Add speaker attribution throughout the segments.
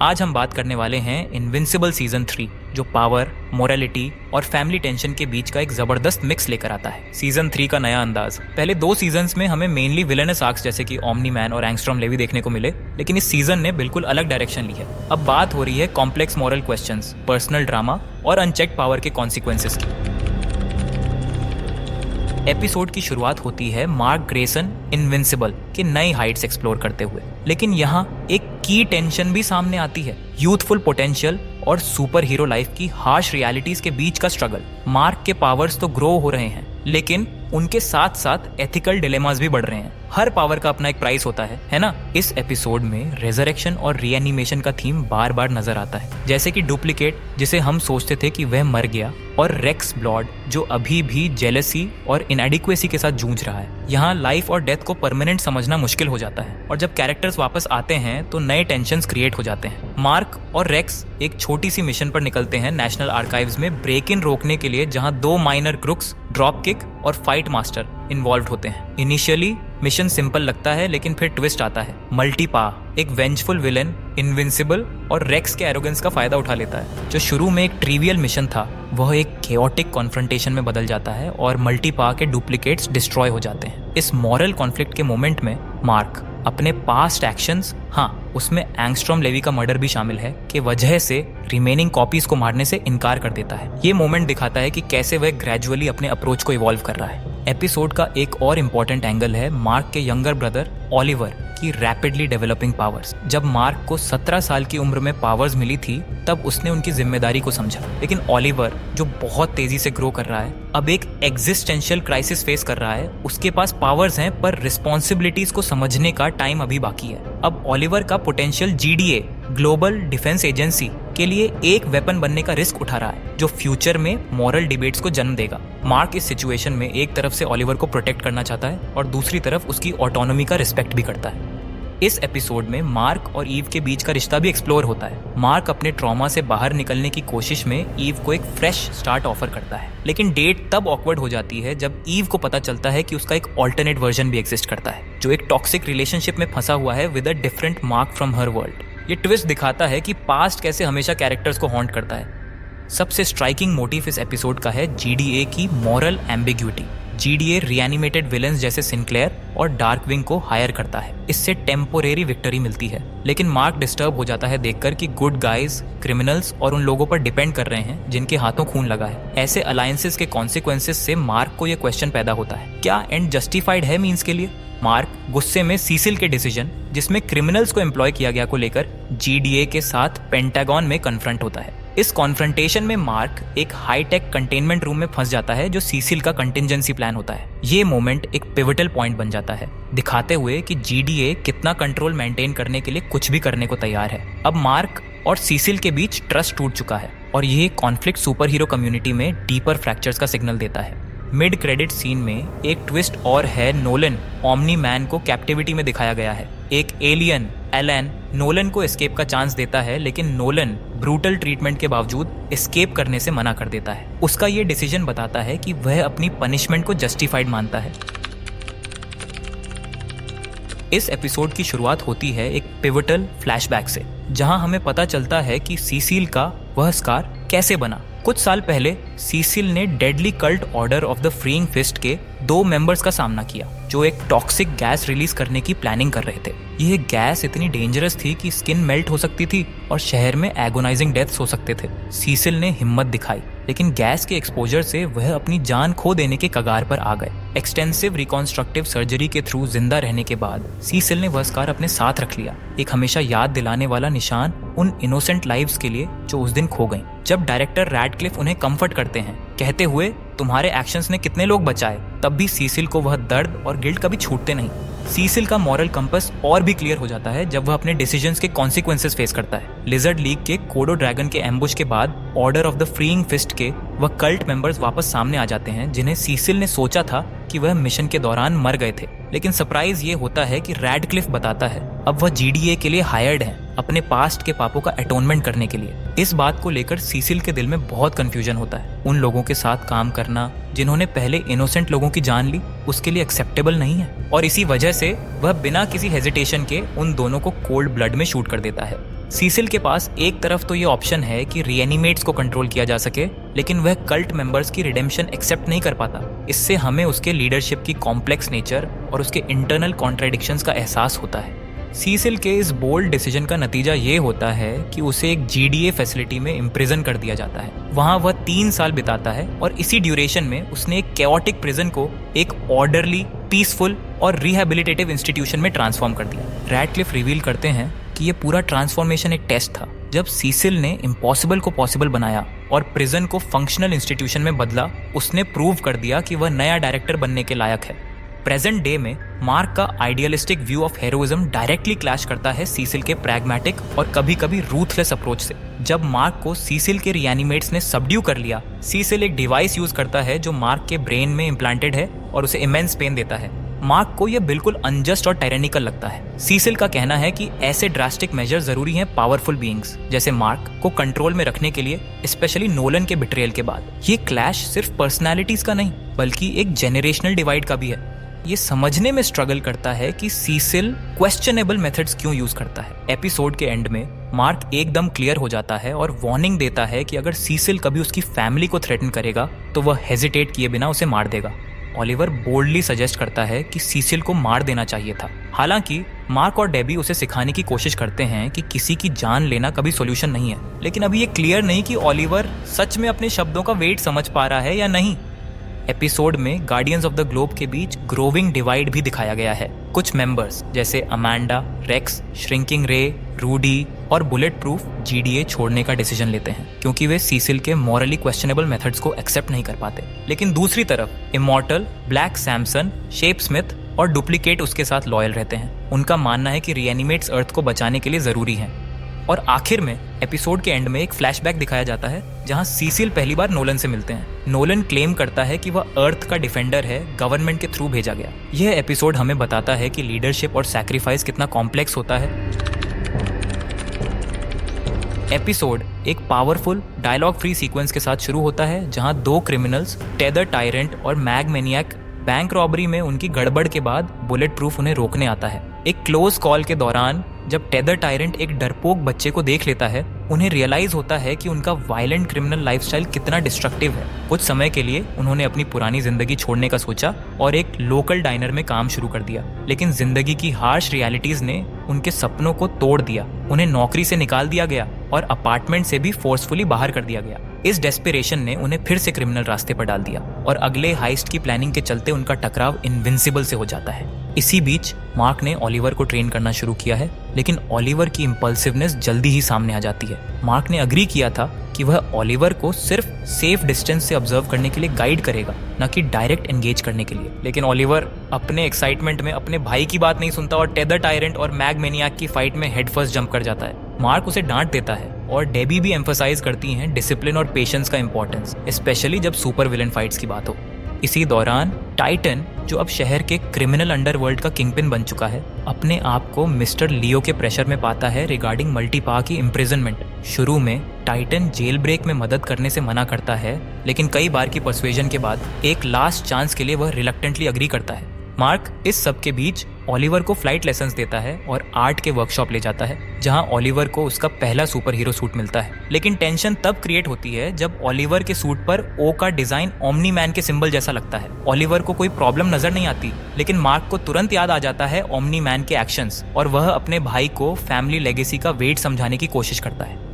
Speaker 1: आज हम बात करने वाले हैं इनविंसिबल सीजन 3, जो पावर, मोरालिटी और फैमिली टेंशन के बीच का एक जबरदस्त मिक्स लेकर आता है। सीजन 3 का नया अंदाज। पहले 2 सीजन्स में हमें मेनली विलेनस आर्क्स जैसे कि ओमनी मैन और एंगस्ट्रॉम लेवी देखने को मिले, लेकिन इस सीजन ने बिल्कुल अलग डायरेक्शन ली है। अब बात हो रही है complex moral questions, personal drama और अनचेक्ड पावर के कॉन्सिक्वेंसेस की। एपिसोड की शुरुआत होती है मार्क ग्रेसन इनविंसिबल के नए हाइट्स एक्सप्लोर करते हुए, लेकिन यहाँ एक की टेंशन भी सामने आती है। यूथफुल पोटेंशियल और सुपर हीरो लाइफ की हार्श रियलिटीज के बीच का स्ट्रगल। मार्क के पावर्स तो ग्रो हो रहे हैं, लेकिन उनके साथ साथ एथिकल डिलेमास भी बढ़ रहे हैं। हर पावर का अपना एक प्राइस होता है ना। इस एपिसोड में रेजरेक्शन और रीएनिमेशन का थीम बार बार नजर आता है, जैसे कि डुप्लीकेट जिसे हम सोचते थे कि वह मर गया, और रेक्स ब्लॉड जो अभी भी जेलसी और इनएडिक्वेसी के साथ जूझ रहा है। यहाँ लाइफ और डेथ को परमानेंट समझना मुश्किल हो जाता है, और जब कैरेक्टर्स वापस आते हैं तो नए टेंशन्स क्रिएट हो जाते हैं। मार्क और रेक्स एक छोटी सी मिशन पर निकलते हैं नेशनल आर्काइव्स में ब्रेक इन रोकने के लिए, जहां 2 माइनर क्रुक्स, ड्रॉप किक और फाइट मास्टर इन्वॉल्व होते हैं। इनिशियली मिशन सिंपल लगता है, लेकिन फिर ट्विस्ट आता है। मल्टीपा, एक वेंजफुल विलेन, इनविंसिबल और रेक्स के एरोगेंस का फायदा उठा लेता है। जो शुरू में एक ट्रिवियल मिशन था, वह एक केओटिक कॉन्फ्रंटेशन में बदल जाता है और मल्टीपा के डुप्लीकेट्स डिस्ट्रॉय हो जाते हैं। इस मॉरल कॉन्फ्लिक्ट के मोमेंट में मार्क अपने पास्ट एक्शंस, उसमें एंगस्ट्रॉम लेवी का मर्डर भी शामिल है, के वजह से रिमेनिंग कॉपीज को मारने से इनकार कर देता है। ये मोमेंट दिखाता है कि कैसे वह ग्रेजुअली अपने अप्रोच को इवॉल्व कर रहा है। एपिसोड का एक और इम्पोर्टेंट एंगल है मार्क के यंगर ब्रदर ओलिवर की रैपिडली डेवलपिंग पावर्स। जब मार्क को 17 साल की उम्र में पावर्स मिली थी, तब उसने उनकी जिम्मेदारी को समझा, लेकिन ओलिवर जो बहुत तेजी से ग्रो कर रहा है, अब एक एग्जिस्टेंशियल क्राइसिस फेस कर रहा है। उसके पास पावर्स हैं, पर रिस्पॉन्सिबिलिटीज को समझने का टाइम अभी बाकी है। अब ओलिवर का potential GDA, global defence agency के लिए एक वेपन बनने का रिस्क उठा रहा है, जो फ्यूचर में मॉरल डिबेट्स को जन्म देगा। मार्क इस सिचुएशन में एक तरफ से ओलिवर को प्रोटेक्ट करना चाहता है और दूसरी तरफ उसकी ऑटोनॉमी का रिस्पेक्ट भी करता है। इस एपिसोड में मार्क और ईव के बीच का रिश्ता भी एक्सप्लोर होता है। मार्क अपने ट्रॉमा से बाहर निकलने की कोशिश में ईव को एक फ्रेश स्टार्ट ऑफर करता है, लेकिन डेट तब ऑकवर्ड हो जाती है जब ईव को पता चलता है कि उसका एक ऑल्टरनेट वर्जन भी एग्जिस्ट करता है, जो एक टॉक्सिक रिलेशनशिप में फंसा हुआ है with a different mark from her world. ये ट्विस्ट दिखाता है कि पास्ट कैसे हमेशा कैरेक्टर्स को हॉन्ट करता है। सबसे स्ट्राइकिंग मोटिव इस एपिसोड का है जीडीए की मॉरल एम्बिग्यूटी। जीडीए रिएनिमेटेड विलेंस जैसे सिंक्लेयर और डार्कविंग को हायर करता है। इससे टेम्पोरेरी विक्ट्री मिलती है, लेकिन मार्क डिस्टर्ब हो जाता है देखकर कि गुड गाइज क्रिमिनल्स और उन लोगों पर डिपेंड कर रहे हैं जिनके हाथों खून लगा है। ऐसे अलायंसेस के कॉन्सिक्वेंसेस से मार्क को यह क्वेश्चन पैदा होता है, क्या एंड जस्टिफाइड है मीन्स के लिए? मार्क गुस्से में सीसिल के डिसीजन, जिसमें क्रिमिनल्स को एम्प्लॉय किया गया, को लेकर जीडीए के साथ पेंटागन में कन्फ्रंट होता है। इस कॉन्फ्रंटेशन में मार्क एक हाईटेक कंटेनमेंट रूम में फंस जाता है, जो सीसिल का कंटिंजेंसी प्लान होता है। ये मोमेंट एक पिवटल पॉइंट बन जाता है, दिखाते हुए कि जीडीए कितना कंट्रोल मेंटेन करने के लिए कुछ भी करने को तैयार है। अब मार्क और सीसिल के बीच ट्रस्ट टूट चुका है, और ये कॉन्फ्लिक्ट सुपर हीरो कम्युनिटी में डीपर फ्रैक्चर्स का सिग्नल देता है। मिड क्रेडिट सीन में एक ट्विस्ट और है, नोलन ओमनी मैन को कैप्टिविटी में दिखाया गया है। एक एलियन एलन नोलन को एस्केप का चांस देता है, लेकिन नोलन ब्रूटल ट्रीटमेंट के बावजूद एस्केप करने से मना कर देता है। उसका ये डिसीजन बताता है कि वह अपनी पनिशमेंट को जस्टिफाइड मानता है। इस एपिसोड की शुरुआत होती है एक पिवटल फ्लैशबैक से, जहां हमें पता चलता है कि सीसिल का वह स्कार कैसे बना। कुछ साल पहले सीसिल ने deadly cult order of the freeing fist के 2 मेंबर्स का सामना किया, जो एक टॉक्सिक गैस रिलीज करने की प्लानिंग कर रहे थे। यह गैस इतनी डेंजरस थी कि स्किन मेल्ट हो सकती थी और शहर में एगोनाइजिंग डेथ्स हो सकते थे। सीसिल ने हिम्मत दिखाई, लेकिन गैस के एक्सपोजर से वह अपनी जान खो देने के कगार पर आ गए। एक्सटेंसिव रिकॉन्स्ट्रक्टिव सर्जरी के थ्रू जिंदा रहने के बाद सीसिल ने वह स्कार अपने साथ रख लिया, एक हमेशा याद दिलाने वाला निशान उन इनोसेंट लाइव्स के लिए जो उस दिन खो गईं। जब डायरेक्टर रैडक्लिफ उन्हें कंफर्ट करते हैं, कहते हुए तुम्हारे एक्शंस ने कितने लोग बचाए, तब भी सीसिल को वह दर्द और गिल्ट कभी छूटते नहीं। सीसिल का मॉरल कंपस और भी क्लियर हो जाता है जब वह अपने डिसीजंस के कॉन्सिक्वेंसेस फेस करता है। लिजर्ड लीग के कोडो ड्रैगन के एम्बुश के बाद order of the freeing fist के वह कल्ट मेंबर्स वापस सामने आ जाते हैं, जिन्हें सीसिल ने सोचा था कि वह मिशन के दौरान मर गए थे। लेकिन सरप्राइज ये होता है कि रैडक्लिफ बताता है अब वह जीडीए के लिए हायर्ड हैं, अपने पास्ट के पापों का अटोनमेंट करने के लिए। इस बात को लेकर सीसिल के दिल में बहुत कंफ्यूजन होता है। उन लोगों के साथ काम करना जिन्होंने पहले इनोसेंट लोगों की जान ली, उसके लिए एक्सेप्टेबल नहीं है, और इसी वजह से वह बिना किसी हेजिटेशन के उन दोनों को कोल्ड ब्लड में शूट कर देता है। सीसिल के पास एक तरफ तो ये ऑप्शन है कि रीएनिमेट्स को कंट्रोल किया जा सके, लेकिन वह कल्ट मेंबर्स की रिडेम्पशन एक्सेप्ट नहीं कर पाता। इससे हमें उसके लीडरशिप की कॉम्प्लेक्स नेचर और उसके इंटरनल कॉन्ट्राडिक्शंस का एहसास होता है। सीसिल के इस बोल्ड डिसीजन का नतीजा ये होता है कि उसे एक जीडीए फैसिलिटी में इम्प्रिजन कर दिया जाता है। वहाँ वह 3 साल बिताता है और इसी ड्यूरेशन में उसने एक कैओटिक प्रिजन को एक ऑर्डरली, पीसफुल और रिहैबिलिटेटिव इंस्टीट्यूशन में ट्रांसफॉर्म कर दिया। रैडक्लिफ रिवील करते हैं कि ये पूरा ट्रांसफॉर्मेशन एक टेस्ट था। जब सीसिल ने इम्पॉसिबल को पॉसिबल बनाया और प्रिजन को फंक्शनल इंस्टीट्यूशन में बदला, उसने प्रूव कर दिया कि वह नया डायरेक्टर बनने के लायक है। प्रेजेंट डे में मार्क का idealistic view of heroism directly clash करता है सीसिल के प्रैग्मेटिक और कभी कभी रूथलेस अप्रोच से। जब मार्क को सीसिल के रिएनिमेट्स ने सबड्यू कर लिया, सीसिल एक डिवाइस यूज करता है जो मार्क के ब्रेन में इम्प्लांटेड है और उसे इमेंस पेन देता है। मार्क को यह बिल्कुल अनजस्ट और टायरेनिकल लगता है। सीसिल का कहना है कि ऐसे ड्रास्टिक मेजर जरूरी हैं पावरफुल बीइंग्स जैसे मार्क को कंट्रोल में रखने के लिए, स्पेशली नोलन के बिट्रेयल के बाद। ये क्लैश सिर्फ पर्सनैलिटीज का नहीं बल्कि एक जेनरेशनल डिवाइड का भी है। ये समझने में स्ट्रगल करता है कि सीसिल क्वेश्चनेबल मेथड्स क्यों यूज करता है। एपिसोड के एंड में मार्क एकदम क्लियर हो जाता है और वार्निंग देता है कि अगर सीसिल कभी उसकी फैमिली को थ्रेटन करेगा तो वह हेजिटेट किए बिना उसे मार देगा। ओलिवर बोल्डली सजेस्ट करता है कि सीसिल को मार देना चाहिए था। हालांकि मार्क और डेबी उसे सिखाने की कोशिश करते हैं कि किसी की जान लेना कभी सॉल्यूशन नहीं है, लेकिन अभी ये क्लियर नहीं कि ओलिवर सच में अपने शब्दों का वेट समझ पा रहा है या नहीं। एपिसोड में गार्डियंस ऑफ द ग्लोब के बीच ग्रोविंग डिवाइड भी दिखाया गया है। कुछ मेंबर्स जैसे अमांडा, रेक्स, श्रिंकिंग रे, रूडी और बुलेट प्रूफ जीडीए छोड़ने का डिसीजन लेते हैं क्योंकि वे सीसिल के मॉरली क्वेश्चनेबल मेथड्स को एक्सेप्ट नहीं कर पाते। लेकिन दूसरी तरफ immortal, black Samson, shape Smith और डुप्लीकेट उसके साथ लॉयल रहते हैं। उनका मानना है कि रिएनिमेट्स अर्थ को बचाने के लिए जरूरी हैं। और आखिर में एपिसोड के एंड में एक फ्लैशबैक दिखाया जाता है जहां सीसिल पहली बार नोलन से मिलते हैं। नोलन क्लेम करता है कि वह अर्थ का डिफेंडर है, गवर्नमेंट के थ्रू भेजा गया। यह एपिसोड हमें बताता है कि लीडरशिप और सैक्रिफाइस कितना कॉम्प्लेक्स होता है। एपिसोड एक पावरफुल डायलॉग फ्री सीक्वेंस के साथ शुरू होता है जहां 2 क्रिमिनल्स, टेदर टायरेंट और मैग मैनियक, बैंक रॉबरी में उनकी गड़बड़ के बाद बुलेट प्रूफ उन्हें रोकने आता है। एक क्लोज कॉल के दौरान जब टेदर टायरेंट एक डरपोक बच्चे को देख लेता है, उन्हें रियलाइज होता है कि उनका वायलेंट क्रिमिनल लाइफस्टाइल कितना डिस्ट्रक्टिव है। कुछ समय के लिए उन्होंने अपनी पुरानी जिंदगी छोड़ने का सोचा और एक लोकल डाइनर में काम शुरू कर दिया, लेकिन जिंदगी की हार्श रियलिटीज ने उनके सपनों को तोड़ दिया। उन्हें नौकरी से निकाल दिया गया और अपार्टमेंट से भी फोर्सफुली बाहर कर दिया गया। इस डेस्पिरेशन ने उन्हें फिर से क्रिमिनल रास्ते पर डाल दिया और अगले हाइस्ट की प्लानिंग के चलते उनका टकराव इनविंसिबल से हो जाता है। इसी बीच मार्क ने ओलिवर को ट्रेन करना शुरू किया है, लेकिन ओलिवर की इम्पल्सिवनेस जल्दी ही सामने आ जाती है। मार्क ने अग्री किया था कि वह ओलिवर को सिर्फ सेफ डिस्टेंस से ऑब्जर्व करने के लिए गाइड करेगा, न कि डायरेक्ट एंगेज करने के लिए। लेकिन ओलिवर अपने एक्साइटमेंट में अपने भाई की बात नहीं सुनता और टेदर टायरेंट और मैग मैनियक की फाइट में हेड फर्स्ट जंप कर जाता है। मार्क उसे डांट देता है और डेबी भी एम्फसाइज करती हैं डिसिप्लिन और पेशेंस का इंपॉर्टेंस, स्पेशली जब सुपर विलन फाइट्स की बात हो। इसी दौरान टाइटन, जो अब शहर के क्रिमिनल अंडरवर्ल्ड का किंगपिन बन चुका है, अपने आप को मिस्टर लियो के प्रेशर में पाता है रिगार्डिंग मल्टीपा की इम्प्रिजनमेंट। शुरू में टाइटन जेल ब्रेक में मदद करने से मना करता है, लेकिन कई बार की पर्सुएजन के बाद एक लास्ट चांस के लिए वह रिलक्टेंटली अग्री करता है। मार्क इस सब के बीच ओलिवर को फ्लाइट लेसन्स देता है और आर्ट के वर्कशॉप ले जाता है, जहां ओलिवर को उसका पहला सुपर हीरो सूट मिलता है। लेकिन टेंशन तब क्रिएट होती है जब ओलिवर के सूट पर ओ का डिजाइन ओमनी मैन के सिंबल जैसा लगता है। ओलिवर को कोई प्रॉब्लम नजर नहीं आती, लेकिन मार्क को तुरंत याद आ जाता है ओमनी मैन के एक्शंस और वह अपने भाई को फैमिली लेगेसी का वेट समझाने की कोशिश करता है।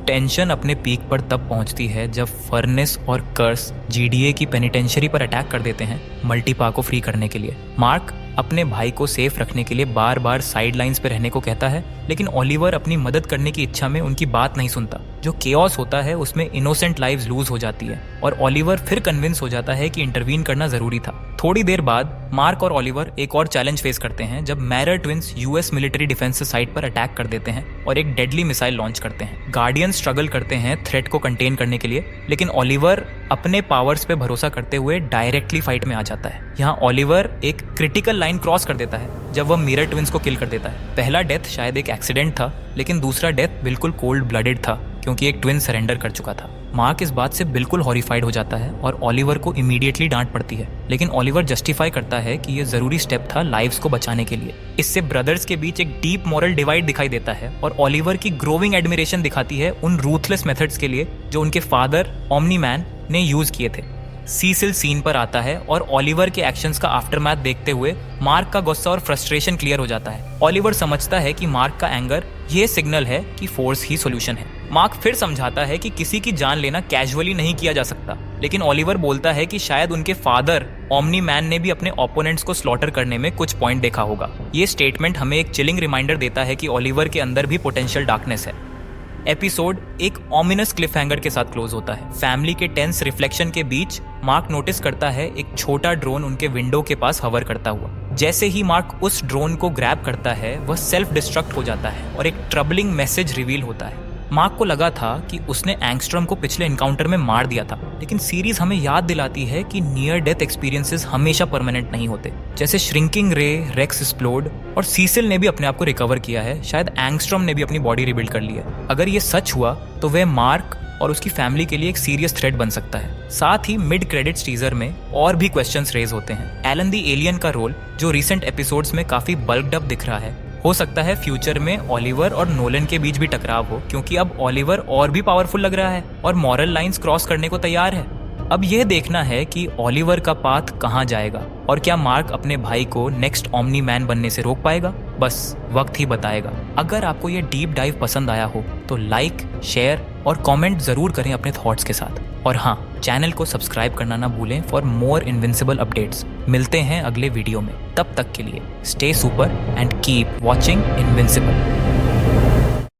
Speaker 1: टेंशन अपने पीक पर तब पहुंचती है जब फर्नेस और कर्स जीडीए की पेनिटेंशरी पर अटैक कर देते हैं मल्टीपा को फ्री करने के लिए। मार्क अपने भाई को सेफ रखने के लिए बार बार साइड लाइंस पे रहने को कहता है, लेकिन ओलिवर अपनी मदद करने की इच्छा में उनकी बात नहीं सुनता। जो केओस होता है उसमें इनोसेंट लाइव्स लूज हो जाती है और ओलिवर फिर कन्विंस हो जाता है कि इंटरवीन करना जरूरी था। थोड़ी देर बाद मार्क और ओलिवर एक और चैलेंज फेस करते हैं जब mirror twins US military defence site पर अटैक कर देते हैं और एक डेडली मिसाइल लॉन्च करते हैं। गार्डियन स्ट्रगल करते हैं थ्रेट को कंटेन करने के लिए, लेकिन ओलिवर अपने पावर्स पे भरोसा करते हुए डायरेक्टली फाइट में आ जाता है। यहाँ ओलिवर एक क्रिटिकल लाइन क्रॉस कर देता है जब वह मिरर ट्विंस को किल कर देता है। पहला डेथ शायद एक एक्सीडेंट था, लेकिन दूसरा डेथ बिल्कुल कोल्ड ब्लडेड था, क्योंकि एक ट्विन सरेंडर कर चुका था। मार्क इस बात से बिल्कुल हॉरिफाइड हो जाता है और ओलिवर को इमीडिएटली डांट पड़ती है, लेकिन ओलिवर जस्टिफाई करता है कि ये जरूरी स्टेप था लाइव्स को बचाने के लिए। इससे ब्रदर्स के बीच एक डीप मॉरल डिवाइड दिखाई देता है और ओलिवर की ग्रोविंग एडमिरेशन दिखाती है उन रूथलेस मेथड्स के लिए जो उनके फादर ओमनी मैन ने यूज किए थे। सीसिल सीन पर आता है और ओलिवर के एक्शंस का आफ्टरमैथ देखते हुए मार्क का गुस्सा और फ्रस्ट्रेशन क्लियर हो जाता है। ओलिवर समझता है कि मार्क का एंगर ये सिग्नल है कि फोर्स ही सॉल्यूशन है। मार्क फिर समझाता है कि किसी की जान लेना कैजुअली नहीं किया जा सकता, लेकिन ओलिवर बोलता है कि शायद उनके फादर ओमनी मैन ने भी अपने ओपोनेंट्स को स्लॉटर करने में कुछ पॉइंट देखा होगा। ये स्टेटमेंट हमें एक चिलिंग रिमाइंडर देता है कि ओलिवर के अंदर भी पोटेंशियल डार्कनेस है। एपिसोड एक ऑमिनस क्लिफहैंगर के साथ क्लोज होता है। फैमिली के टेंस रिफ्लेक्शन के बीच मार्क नोटिस करता है एक छोटा ड्रोन उनके विंडो के पास हवर करता हुआ। जैसे ही मार्क उस ड्रोन को ग्रैब करता है वह सेल्फ डिस्ट्रक्ट हो जाता है और एक ट्रबलिंग मैसेज रिवील होता है। मार्क को लगा था कि उसने एंगस्ट्रॉम को पिछले एनकाउंटर में मार दिया था, लेकिन सीरीज हमें याद दिलाती है कि नियर डेथ एक्सपीरियंसेस हमेशा परमानेंट नहीं होते। जैसे श्रिंकिंग रे, रेक्स एक्सप्लोड और सीसिल ने भी अपने आप को रिकवर किया है, शायद एंगस्ट्रॉम ने भी अपनी बॉडी रिबिल्ड कर ली है। अगर ये सच हुआ तो वह मार्क और उसकी फैमिली के लिए एक सीरियस थ्रेट बन सकता है। साथ ही मिड क्रेडिट्स टीजर में और भी क्वेश्चंस रेज होते हैं। एलन द एलियन का रोल जो रिसेंट एपिसोड्स में काफी बल्क्ड अप दिख रहा है, हो सकता है फ्यूचर में ओलिवर और नोलन के बीच भी टकराव हो, क्योंकि अब ओलिवर और भी पावरफुल लग रहा है और मॉरल लाइंस क्रॉस करने को तैयार है। अब यह देखना है कि ओलिवर का पाथ कहां जाएगा और क्या मार्क अपने भाई को नेक्स्ट ओमनी मैन बनने से रोक पाएगा। बस वक्त ही बताएगा। अगर आपको ये डीप डाइव पसंद आया हो तो लाइक, शेयर और कमेंट जरूर करें अपने थॉट्स के साथ। और हाँ, चैनल को सब्सक्राइब करना ना भूलें फॉर मोर इनविंसिबल अपडेट्स। मिलते हैं अगले वीडियो में, तब तक के लिए stay super and keep watching invincible.